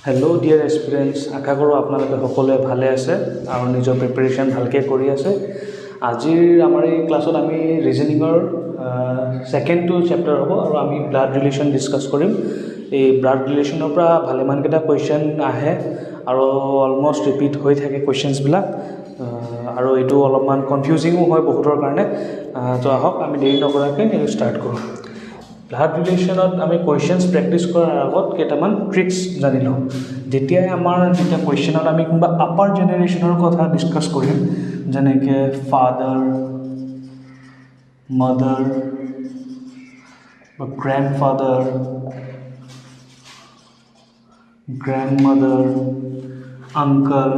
Hello' dear এস্পিৰেণ্টছ, আশা কৰোঁ আপোনালোকে সকলোৱে ভালে আছে আৰু নিজৰ প্ৰিপেৰেশ্যন ভালকৈ কৰি আছে। আজিৰ আমাৰ এই ক্লাছত আমি ৰিজনিঙৰ ছেকেণ্ডটো চেপ্টাৰ হ'ব আৰু আমি ব্লাড ৰিলেশ্যন ডিছকাছ কৰিম। এই ব্লাড ৰিলেশ্যনৰ পৰা ভালেমানকেইটা কুৱেশ্যন আহে আৰু অলমষ্ট ৰিপিট হৈ থাকে কুৱেশ্যনছবিলাক, আৰু এইটো অলপমান কনফিউজিঙো হয় বহুতৰ কাৰণে। তো আহক আমি দেৰি নকৰাকৈ ষ্টাৰ্ট কৰোঁ। ব্লাড ৰিলেশ্যনত আমি কুৱেশ্যনছ প্ৰেক্টিছ কৰাৰ আগত কেইটামান ট্ৰিক্স জানি লওঁ। যেতিয়া কুৱেশ্যনত আমি কোনোবা আপাৰ জেনেৰেশ্যনৰ কথা ডিছকাছ কৰিম, যেনেকৈ ফাদাৰ, মাদাৰ বা গ্ৰেণ্ডফাদাৰ, গ্ৰেণ্ডমাদাৰ, আংকল,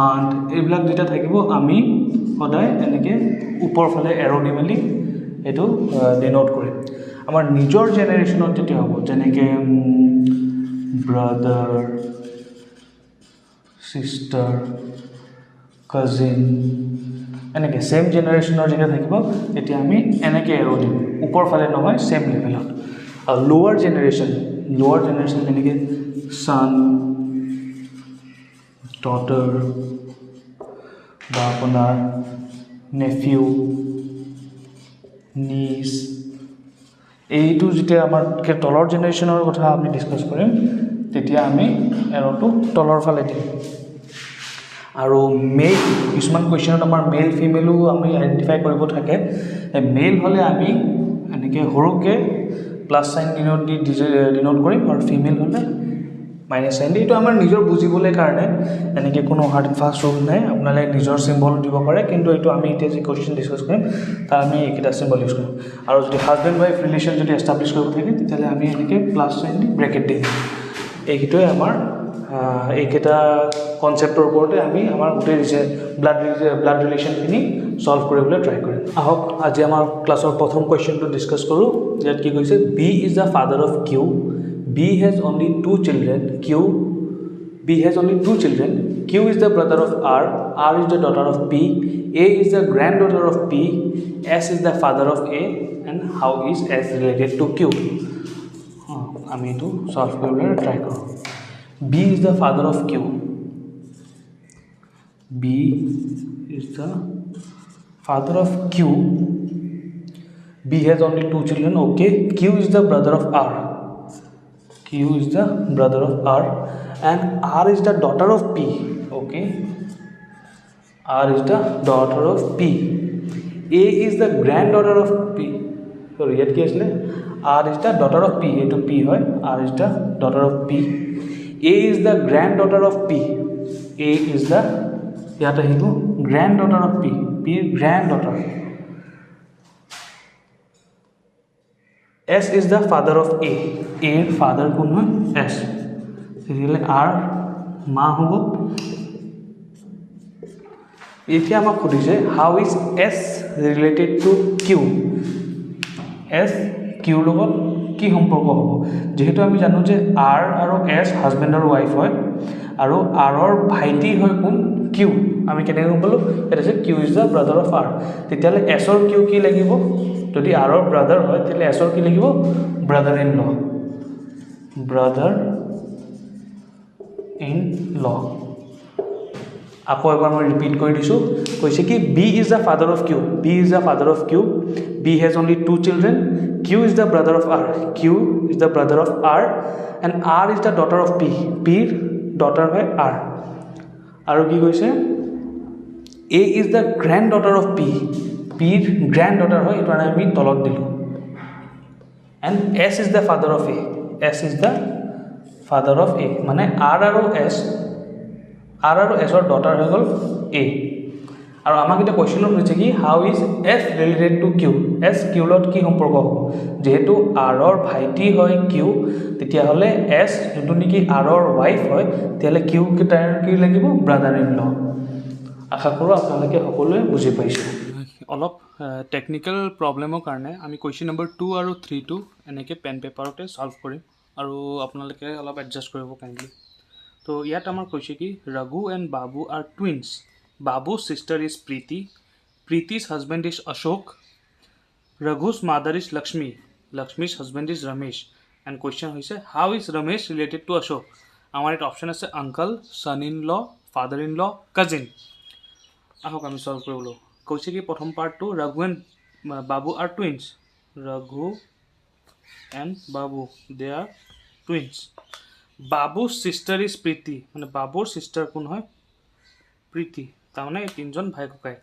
আণ্ট, এইবিলাক যেতিয়া থাকিব আমি সদায় এনেকৈ ওপৰ ফালে এৰ' দি মেলি এইটো ডিন'ট কৰিম। আমাৰ নিজৰ জেনেৰেশ্যনত যেতিয়া হ'ব, যেনেকৈ ব্ৰাদাৰ, ছিষ্টাৰ, কাজিন, এনেকৈ ছেইম জেনেৰেশ্যনৰ যেতিয়া থাকিব তেতিয়া আমি এনেকৈ এৰ' দিম, ওপৰ ফালে নহয়, ছেইম লেভেলত। আৰু লোৱাৰ জেনেৰেশ্যন যেনেকৈ ছান, ডটাৰ বা আপোনাৰ নেফিউ, নিজ, এইটো যেতিয়া আমাৰ তলৰ জেনেৰেশ্যনৰ কথা আমি ডিছকাছ কৰিম তেতিয়া আমি এৰ'টো তলৰ ফালে দিম। আৰু মেইল, কিছুমান কুৱেশ্যনত আমাৰ মেইল ফিমেলো আমি আইডেণ্টিফাই কৰিব থাকে। মেইল হ'লে আমি এনেকৈ সৰুকৈ প্লাছ চাইন ডিন'ট কৰিম, আৰু ফিমেল হ'লে মাইনাছ চাইন দি। এইটো আমাৰ নিজৰ বুজিবলৈ কাৰণে, এনেকৈ কোনো হাৰ্ড এণ্ড ফাষ্ট ৰুল নাই, আপোনালোকে নিজৰ চিম্বল দিব পাৰে, কিন্তু এইটো আমি এতিয়া যি কুৱেশ্যন ডিছকাছ কৰিম তাত আমি এইকেইটা চিম্বল ইউজ কৰিম। আৰু যদি হাজবেণ্ড ৱাইফ ৰিলেশ্যন যদি এষ্টাব্লিছ কৰিব থাকে তেতিয়াহ'লে আমি এনেকৈ প্লাছ চাইন দি ব্ৰেকেট দি দিম। এইকেইটাই আমাৰ এইকেইটা কনচেপ্টৰ ওপৰতে আমি আমাৰ গোটেই ব্লাড ৰিলেশ্যনখিনি ছল্ভ কৰিবলৈ ট্ৰাই কৰিম। আহক আজি আমাৰ ক্লাছৰ প্ৰথম কুৱেশ্যনটো ডিছকাছ কৰোঁ। ইয়াত কি কৈছে, B is the father of Q, B has only two children, Q is the brother of R, R is the daughter of P, A is the granddaughter of P, S is the father of A, and how is S related to Q. আমি এইটো solve কৰিবলৈ try কৰোঁ। B is the father of Q. B is the father of Q. B has only two children. Okay. Q is the brother of R. Q is the brother of R. And R is the daughter of P. Okay. R is the daughter of P. A is the granddaughter of P. Sorry, yet কি আছিলে? R is the daughter of P. এইটো P হয়. R is the daughter of P. A is the granddaughter of P. A is the granddaughter of P. P granddaughter. S is the father of A. A father কোন হয়? S. তেতিয়াহ'লে R মা হ'ব। এতিয়া আমাক সুধিছে how is S related to Q. S Q লগত কি সম্পৰ্ক হ'ব? যেহেতু আমি জানো যে আৰ আৰু এছ হাজবেণ্ড আৰু ৱাইফ হয়, আৰু আৰৰ ভাইটি হয় কোন? কিউ। আমি কেনেকৈ গম পালোঁ? এটা আছে Q is the brother of R. তেতিয়াহ'লে এছৰ কিউ কি লাগিব? যদি আৰৰ ব্ৰাদাৰ হয় তেতিয়াহ'লে এছৰ কি লাগিব? Brother in law. Brother in law. আকৌ এবাৰ মই ৰিপিট কৰি দিছোঁ। কৈছে কি B is the father of Q, B is the father of Q, B has only two children, Q is the brother of R, Q is the brother of R, and R is the daughter of P, পিৰ daughter হয় R. আৰু কি কৈছে? A is the granddaughter of P, পিৰ grand daughter হয়, এইটো কাৰণে আমি তলত দিলোঁ। And S is the father of A, S is the father of A, মানে আৰ আৰু এছৰ ডটাৰ হৈ গ'ল এ। আৰু আমাক এতিয়া কুৱেশ্যনত হৈছে কি how is S related to Q, S কিউৰ লগত কি সম্পৰ্ক হ'ব? যিহেতু আৰৰ ভাইটি হয় কিউ, তেতিয়াহ'লে এছ যোনটো নেকি আৰৰ ৱাইফ হয়, তেতিয়াহ'লে কিউ তাৰ কি লাগিব? ব্ৰাদাৰ ইন ল। আশা কৰোঁ আপোনালোকে সকলোৱে বুজি পাইছে। অলপ টেকনিকেল প্ৰব্লেমৰ কাৰণে আমি কুৱেশ্যন নম্বৰ 2 আৰু 3টো এনেকৈ পেন পেপাৰতে ছল্ভ কৰিম, আৰু আপোনালোকে অলপ এডজাষ্ট কৰিব কাইণ্ডলি। তো ইয়াত আমাৰ কৈছে কি Raghu and Babu are twins, বাবু's sister is Preeti, Preeti's husband is Ashok, Raghu's mother is Lakshmi, Lakshmi's husband is Ramesh, and question hoise how is Ramesh related to Ashok? আমাৰ এটা অপশ্যন আছে uncle, son in law, father in law, cousin. আহক আমি solve কৰিবলৈ। কৈছে কি প্ৰথম পাৰ্টটো Raghu and Babu are twins. Raghu and Babu they are twins. বাবুৰ ছিষ্টাৰ ইজ প্ৰীতি, মানে বাবুৰ ছিষ্টাৰ কোন হয়? প্ৰীতি। তাৰমানে এই তিনিজন ভাই ককাই,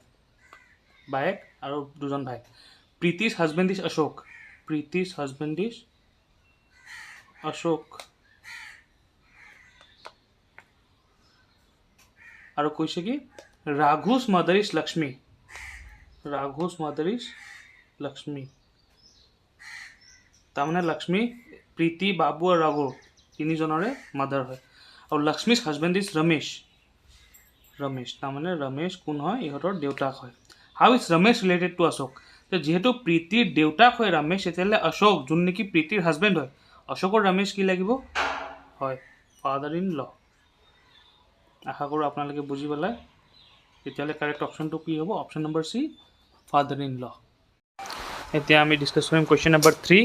বায়েক আৰু দুজন ভাই। Preeti's husband is Ashok. Preeti's husband is Ashok. আৰু কৈছে কি Raghu's mother is Lakshmi. Raghu's mother is Lakshmi. তাৰমানে লক্ষ্মী, প্ৰীতি, বাবু আৰু ৰাঘুৰ তিনিজনৰে মাদাৰ হয়। আৰু লক্ষ্মীজ হাজবেণ্ড ইজ ৰমেশ। ৰমেশ, তাৰমানে ৰমেশ কোন হয়? ইহঁতৰ দেউতাক হয়। How is Ramesh related to Ashok? যিহেতু প্ৰীতিৰ দেউতাক হয় ৰমেশ, তেতিয়াহ'লে অশোক যোন নেকি প্ৰীতিৰ হাজবেণ্ড হয়, অশোকৰ ৰমেশ কি লাগিব? হয় ফাদাৰ ইন ল। আশা কৰোঁ আপোনালোকে বুজি পালে। তেতিয়াহ'লে কাৰেক্ট অপশ্যনটো কি হ'ব? Option number C, father in law. এতিয়া আমি ডিছকাছ কৰিম কুৱেশ্যন নম্বৰ 3।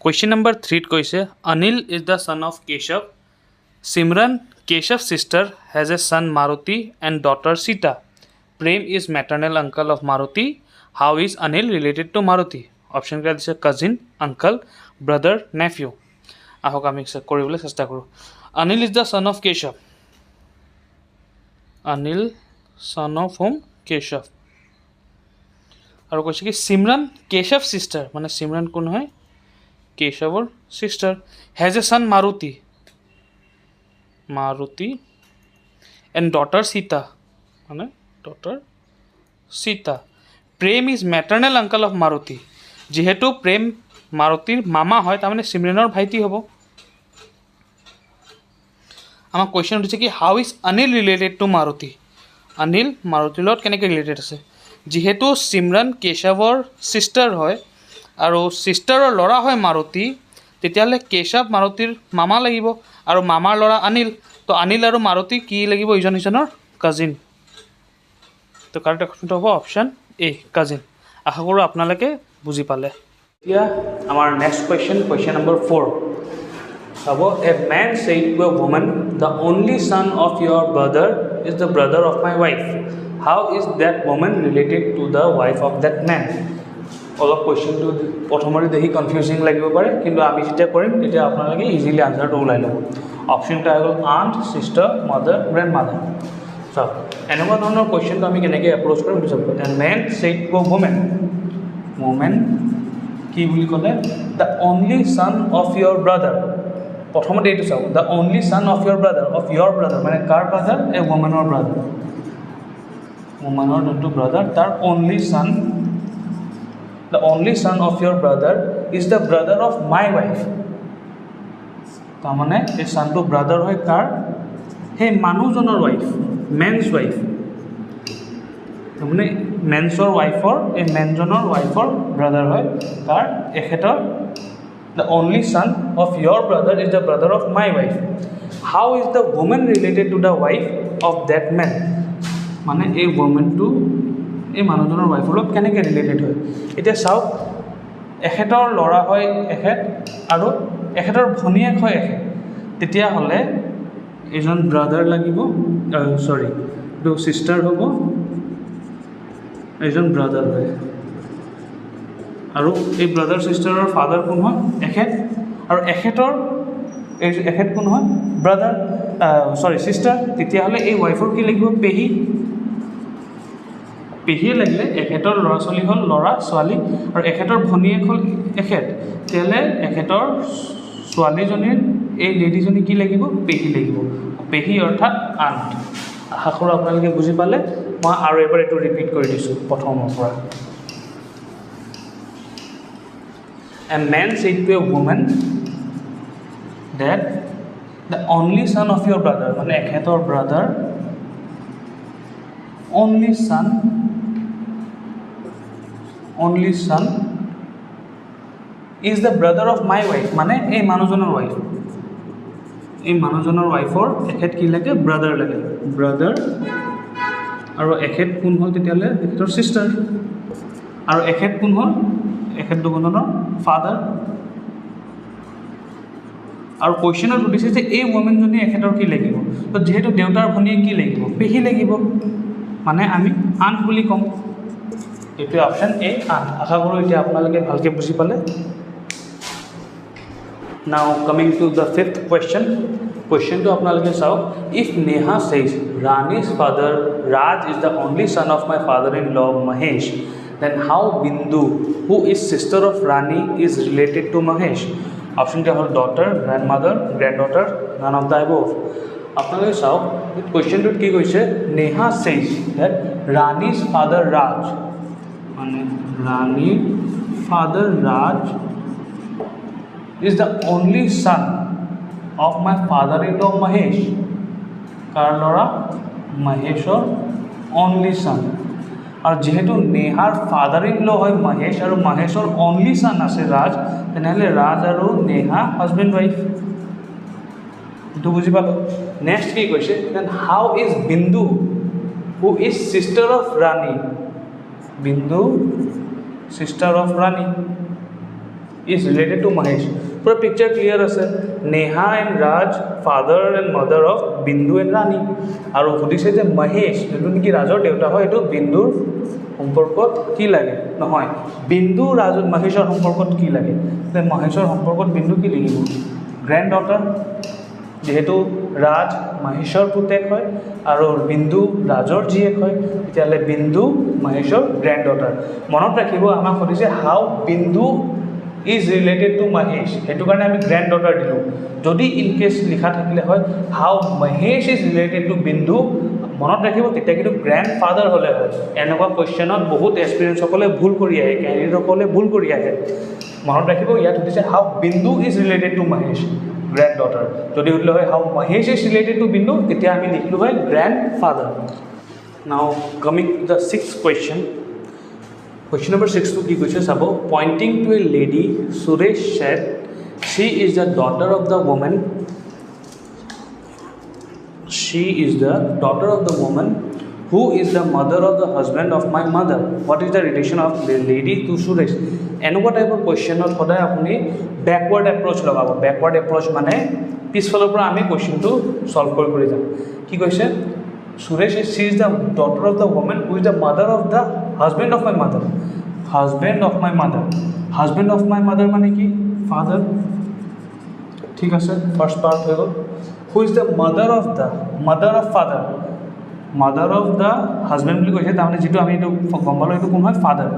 কুৱেশ্যন নম্বৰ 3ত কৈছে Anil is the son of Keshav. Simran, Keshaw's sister, has a son Maruti and daughter Sita. Prem is maternal uncle of Maruti. How is Anil related to Maruti? Option क्या दिसे? cousin, uncle, brother, nephew. आहोक आमी কৰিবলৈ চেষ্টা কৰোঁ। Anil is the son of Keshav. Anil, son of whom? Keshav. আৰু কৈছে কি Simran, Keshaw's sister, মানে Simran কোন হয়? Keshavৰ sister. Has a son Maruti. Maruti and daughter Sita, মানে daughter Sita. Prem is maternal uncle of Maruti. যেহেতু প্ৰেম মাৰুতিৰ মামা হয়, তাৰমানে সিমৰনৰ ভাইটি হ'ব। আমাৰ কুৱেশ্যন উঠিছে কি how is Anil related to Maruti? Anil মাৰুতিৰ লগত কেনেকৈ ৰিলেটেড আছে? যিহেতু সিমৰন কেশৱৰ ছিষ্টাৰ হয় আৰু ছিষ্টাৰৰ ল'ৰা হয় মাৰুতি, তেতিয়াহ'লে কেশৱ মাৰুতিৰ মামা লাগিব আৰু মামাৰ ল'ৰা অনিল। তো অনিল আৰু মাৰুতি কি লাগিব? ইজন সিজনৰ কাজিন। তো কাৰেক্ট অপশ্যনটো হ'ব অপশ্যন এ, কাজিন। আশা কৰোঁ আপোনালোকে বুজি পালে। এতিয়া আমাৰ নেক্সট কুৱেশ্যন নম্বৰ 4 হ'ব। A man said to a woman the only son of your brother is the brother of my wife. How is that woman related to the wife of that man? অলপ কুৱেশ্যনটো প্ৰথমতে দেখি confusing লাগিব পাৰে, কিন্তু আমি যেতিয়া কৰিম তেতিয়া আপোনালোকে ইজিলি আনচাৰটো ওলাই ল'ব। অপশ্যনটো হৈ গ'ল aunt, sister, mother, grand mother. চাওক এনেকুৱা ধৰণৰ কুৱেশ্যনটো আমি কেনেকৈ এপ্ৰ'চ কৰিম বুজি পাব। A man said to a woman, woman কি বুলি ক'লে? The only son of your brother. প্ৰথমতে এইটো চাওক, the only son of your brother, of your brother মানে কাৰ ব্ৰাদাৰ? এ ৱুমেনৰ ব্ৰাদাৰ। ৱুমেনৰ যোনটো ব্ৰাদাৰ তাৰ only son, the only son of your brother is the brother of my wife. তাৰমানে এই ছানটো brother হয় কাৰ? সেই মানুহজনৰ ৱাইফ, মেনছ ৱাইফ। তাৰমানে মেনছৰ ৱাইফৰ, এই মেনজনৰ ৱাইফৰ ব্ৰাদাৰ হয় কাৰ? এখেতৰ। The only son of your brother is the brother of my wife. How is the woman related to the wife of that man? মানে এই ৱুমেনটো এই মানুহজনৰ ৱাইফৰ লগত কেনেকৈ ৰিলেটেড হয়? এতিয়া চাওক, এখেতৰ ল'ৰা হয় এখেত আৰু এখেতৰ ভনীয়েক হয় এখেত, তেতিয়াহ'লে এজন ব্ৰাদাৰ লাগিব, চৰি এইটো ছিষ্টাৰ হ'ব, এজন ব্ৰাদাৰ হয়। আৰু এই ব্ৰাদাৰ ছিষ্টাৰৰ ফাদাৰ কোন হয়? এখেত। আৰু এখেতৰ এখেত কোন হয়? Brother, sister. তেতিয়াহ'লে এই ৱাইফৰ কি লাগিব? পেহী। পেহীয়ে লাগিলে এখেতৰ ল'ৰা ছোৱালী হ'ল ল'ৰা ছোৱালী আৰু এখেতৰ ভনীয়েক হ'ল এখেত, তেতিয়াহ'লে এখেতৰ ছোৱালীজনীৰ এই লেডিজনী কি লাগিব? পেহী লাগিব। পেহী অৰ্থাৎ আণ্ট। আশা কৰোঁ আপোনালোকে বুজি পালে। মই আৰু এবাৰ এইটো ৰিপিট কৰি দিছোঁ প্ৰথমৰ পৰা। A man said to a woman that the only son of your brother, মানে এখেতৰ brother, only son is the brother of my wife, মানে এই মানুহজনৰ ৱাইফ। এই মানুহজনৰ ৱাইফৰ এখেত কি লাগে? ব্ৰাদাৰ লাগে, ব্ৰাদাৰ। আৰু এখেত কোন হ'ল তেতিয়াহ'লে? এখেতৰ ছিষ্টাৰ। আৰু এখেত কোন হ'ল? এখেত দুজনৰ ফাদাৰ। আৰু কুৱেশ্যনত সুধিছে যে এই ওমেনজনী এখেতৰ কি লাগিব তো যেহেতু দেউতাৰ ভনীয়ে কি লাগিব পেহী লাগিব মানে আমি আণ্ট বুলি ক'ম এইটো অপশ্যন এ আণ্ট আশা কৰোঁ এতিয়া আপোনালোকে ভালকৈ বুজি পালে now coming to the fifth question কুৱেশ্যনটো আপোনালোকে চাওক if Neha says Rani's father Raj is the only son of my father in law Mahesh then how Bindu, who is sister of Rani, is related to Mahesh? Option A hall daughter, grandmother, granddaughter, none of the above. আপনাদের চাও কোয়েশ্চনটোত কি কৈছে Neha says that Rani's father Raj মানে Rani's father Raj is the only son of my father-in-law Mahesh. কাৰ ল'ৰা Maheshৰ only son. আৰু যেহেতু নেহাৰ father in ল হয় মহেশ আৰু মহেশৰ অনলি ছান আছে ৰাজ তেনেহ'লে ৰাজ আৰু নেহা হাজবেণ্ড ৱাইফ এইটো বুজি পালোঁ নেক্সট কি কৈছে দেন হাউ ইজ বিন্দু হু ইজ ছিষ্টাৰ অফ ৰাণী বিন্দু sister of Rani is related to Mahesh পুৰা পিকচাৰ ক্লিয়াৰ আছে Neha and Raj father and mother of বিন্দু এণ্ড ৰাণী আৰু সুধিছে যে মহেশ যোনটো নেকি ৰাজৰ দেউতা হয় এইটো বিন্দুৰ সম্পৰ্কত কি লাগে নহয় বিন্দু ৰাজ মহেশৰ সম্পৰ্কত কি লাগে মহেশৰ সম্পৰ্কত বিন্দু কি লাগিব গ্ৰেণ্ড ডটাৰ যেহেতু ৰাজ মহেশৰ পুতেক হয় আৰু বিন্দু ৰাজৰ জীয়েক হয় তেতিয়াহ'লে বিন্দু মহেশৰ গ্ৰেণ্ড ডটাৰ মনত ৰাখিব আমাক সুধিছে হাউ বিন্দু ইজ ৰিলেটেড টু মহেশ সেইটো কাৰণে আমি গ্ৰেণ্ড ডটাৰ দিলোঁ যদি ইন কেছ লিখা থাকিলে হয় হাউ মহেশ ইজ ৰিলেটেড টু বিন্দু মনত ৰাখিব তেতিয়া কিন্তু গ্ৰেণ্ড ফাদাৰ হ'লে হয় এনেকুৱা কুৱেশ্যনত বহুত এক্সপিৰিয়েঞ্চসকলে ভুল কৰি আহে কেণ্ডিডেটসকলে ভুল কৰি আহে মনত ৰাখিব ইয়াত সুধিছে হাউ বিন্দু is related to Mahesh grand daughter যদি সুধিলে হয় হাউ মহেশ ইজ ৰিলেটেড টু বিন্দু তেতিয়া আমি লিখিলোঁ হয় গ্ৰেণ্ড ফাদাৰ নাও coming to the six question Question number 6 to কি কৈছে চাব pointing to a lady Suresh said she is the daughter of the woman who is the mother of the husband of my mother what is the relation of the lady to Suresh এনেকুৱা টাইপৰ কুৱেশ্যনত সদায় আপুনি backward approach লগাব backward approach মানে পিছফালৰ পৰা আমি কুৱেশ্যনটো solve কৰি যাম কি কৈছে Suresh is she is the daughter of the woman who is the mother of the husband of my mother husband of my mother মানে কি father ঠিক আছে ফার্স্ট পার্ট হৈ গ'ল who is the mother of father mother of the husband বুলি কৈছে তাৰমানে যেটো আমি এটো গম পালো এটো কোন হয় father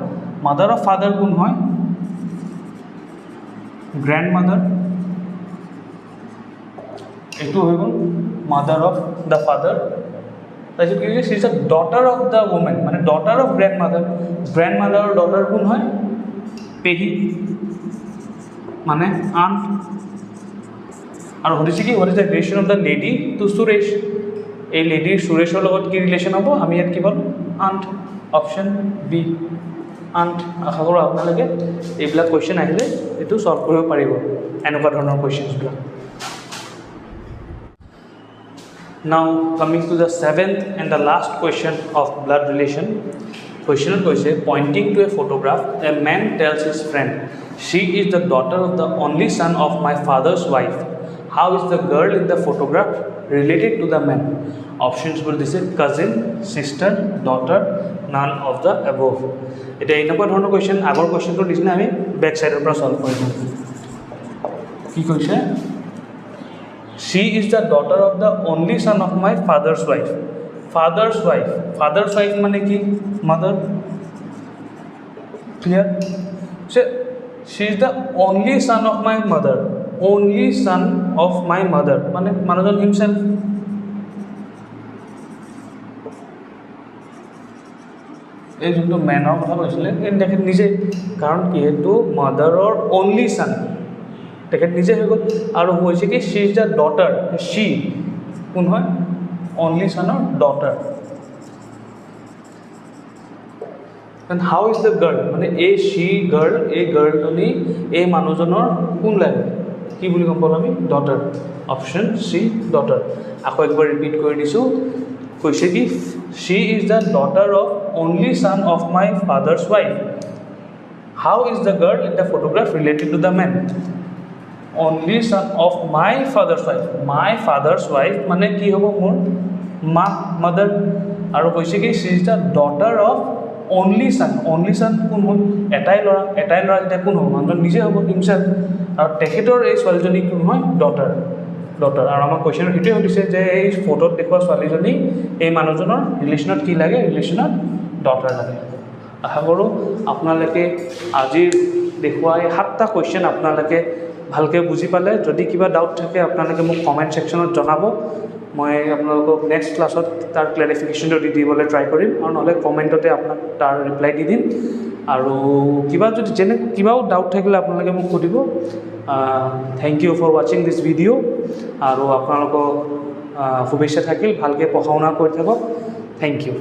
mother of father কোন হয় grandmother এটো হৈ গ'ল mother of the father তাইছে কি হৈছে she is a daughter of the woman মানে daughter of grandmother or daughter কোন হয় পেহী মানে aunt আৰু হৰিছে কি what is the relation of the lady to Suresh এই লেডি সুৰেশৰ লগত কি ৰিলেশ্যন হ'ব আমি ইয়াত কি বল aunt অপশ্যন বি aunt আশা কৰোঁ আপোনালোকে এইবিলাক কুৱেশ্যন আহিলে এইটো সলভ কৰিব পাৰিব এনেকুৱা ধৰণৰ কুৱেশ্যনছবিলাক Now coming to the seventh and the last question of blood relation. Question is pointing to a photograph. A man tells his friend, "She is the daughter of the only son of my father's wife." How is the girl in the photograph related to the man? Options will be cousin, sister, daughter, none of the above. It is another question. Our question to listen আমি back side পৰা solve কৰিম. কি কৈছে? She is the daughter of the only son of my father's wife. Father's wife মানে কি mother. Clear? So she is the only son of my mother. Only son of my mother. মানে মানুহজন himself. এই যোনটো মেনৰ কথা কৈছিলে এই দেখেন নিজে কাৰণ কি এইটো মাদাৰৰ অনলি son তেখেত নিজে হৈ গ'ল আৰু হৈছে কি she is the daughter she কোন হয় only son or daughter and how is the girl মানে এই she girl এই girlজনী এই মানুহজনৰ কোন লাগে কি বুলি ক'ম আমি daughter option C daughter আকৌ একবাৰ ৰিপিট কৰি দিছোঁ কৈছে কি she is the daughter of only son of my father's wife how is the girl in the photograph related to the man only son of my father's wife my father's wife মানে কি হ'ব মোৰ মা mother আৰু কৈছে কি she is the daughter of only son কোন হ'ল এটাই ল'ৰা যেতিয়া কোন হ'ব মানুহজন নিজে হ'ব হিমছেল্ফ আৰু তেখেতৰ এই ছোৱালীজনী কোন হয় ডটাৰ আৰু আমাৰ কুৱেশ্যনত সেইটোৱে সুধিছে যে এই ফটোত দেখুওৱা ছোৱালীজনী এই মানুহজনৰ ৰিলেশ্যনত কি লাগে ৰিলেশ্যনত ডটাৰ লাগে আশা কৰোঁ আপোনালোকে আজিৰ দেখুওৱা এই 7টা কুৱেশ্যন আপোনালোকে ভালকৈ বুজি পালে যদি কিবা ডাউট থাকে আপোনালোকে মোক কমেণ্ট ছেকশ্যনত জনাব মই আপোনালোকক নেক্সট ক্লাছত তাৰ ক্লেৰিফিকেশ্যনটো দিবলৈ ট্ৰাই কৰিম আৰু নহ'লে কমেণ্টতে আপোনাক তাৰ ৰিপ্লাই দি দিম আৰু কিবা যদি কিবাও ডাউট থাকিলে আপোনালোকে মোক সুধিব থেংক ইউ ফৰ ৱাচিং দিছ ভিডিঅ' আৰু আপোনালোকক শুভেচ্ছা থাকিল ভালকৈ পঢ়া শুনা কৰি থাকক থেংক ইউ